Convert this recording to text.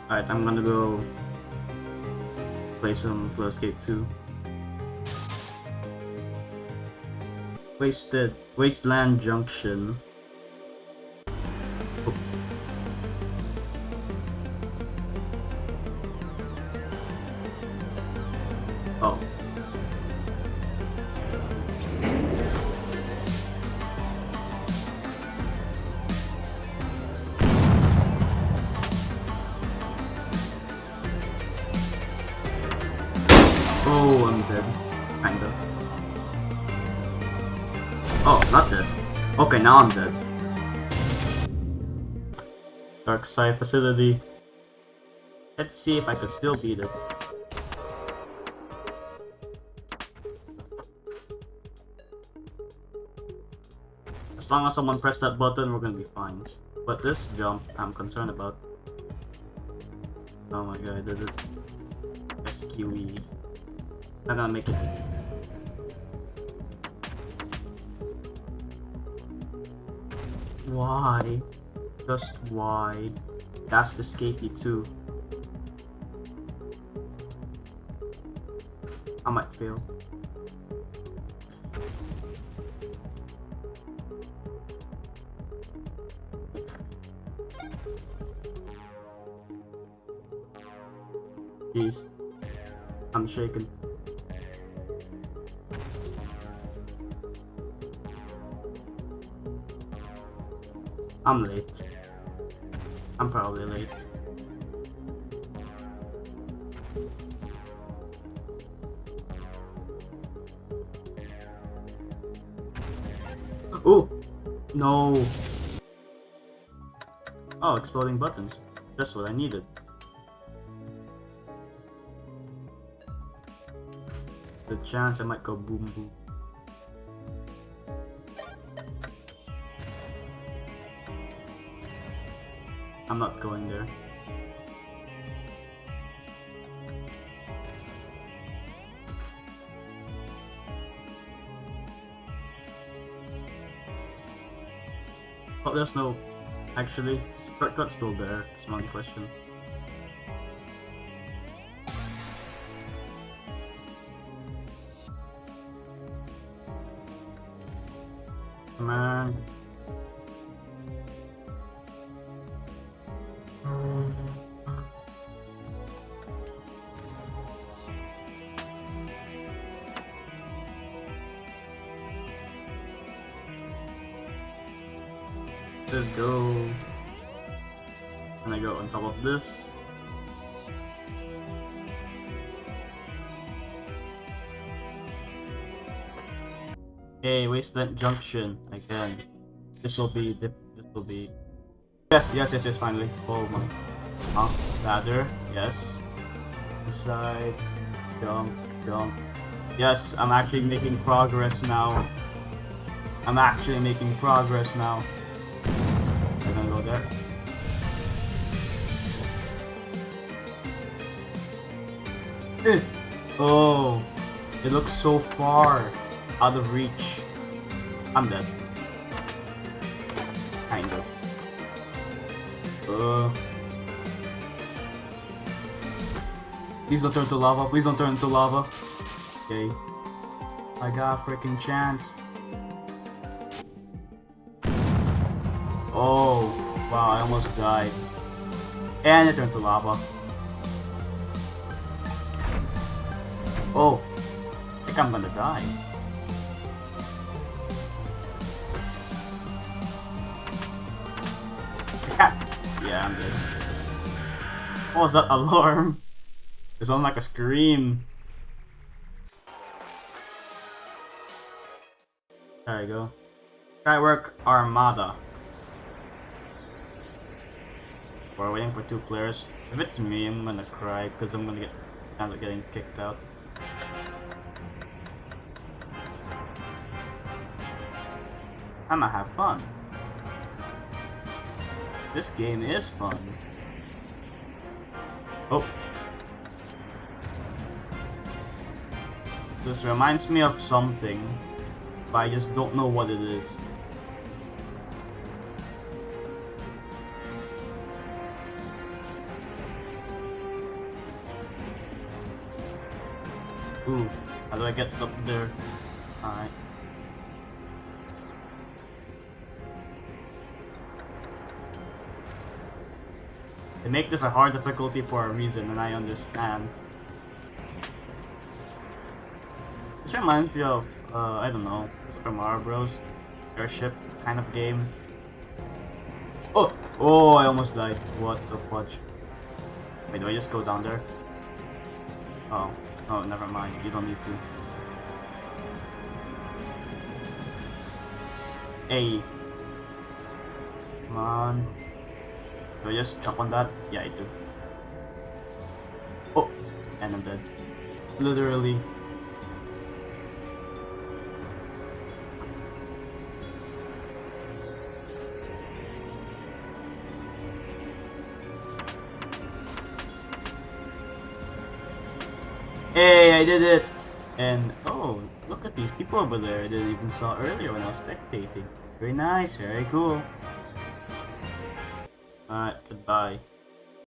Alright, I'm gonna go play some Flowscape 2. Wasteland Junction. Oh. Oh, I'm dead. Kinda. Oh, not dead. Okay, now I'm dead. Dark side facility. Let's see if I could still beat it. As long as someone pressed that button, we're gonna be fine. But this jump, I'm concerned about. Oh my god, I did it. SQE. I'm gonna make it. Why? Just why? That's the skatey too. I might fail. Jeez. I'm shaking. I'm late. I'm probably late. Oh! No! Oh, exploding buttons. Just what I needed. The chance I might go boom boom. I'm not going there. Oh, there's no... Actually, shortcut's still there. It's not a question. Come on. Let's go. Can I go on top of this? Hey, Wasteland Junction again. This will be. Yes, finally. Oh my. Huh? Ladder. Yes. This side. Jump. Yes, I'm actually making progress now. I'm gonna go there. Oh, it looks so far out of reach. I'm dead. Kind of. Please don't turn to lava. Please don't turn into lava. Okay. I got a freaking chance. Oh, wow, I almost died. And it turned to lava. Oh, I think I'm gonna die. Yeah, I'm dead. What was that alarm? It sounded like a scream. There you go. Skywork Armada. We're waiting for 2 players. If it's me, I'm gonna cry because I'm gonna get a chance of getting kicked out. I'm gonna have fun. This game is fun. Oh. This reminds me of something, but I just don't know what it is. Ooh, how do I get up there? Alright. They make this a hard difficulty for a reason, and I understand. This reminds me of, I don't know, Super Mario Bros. Airship kind of game. Oh! Oh, I almost died. What the fudge? Wait, do I just go down there? Oh. Oh, never mind. You don't need to. Hey. Come on. Do I just jump on that? Yeah, I do. Oh! And I'm dead. Literally. Hey, I did it! And, oh, look at these people over there I didn't even saw earlier when I was spectating. Very nice, very cool. Alright, goodbye.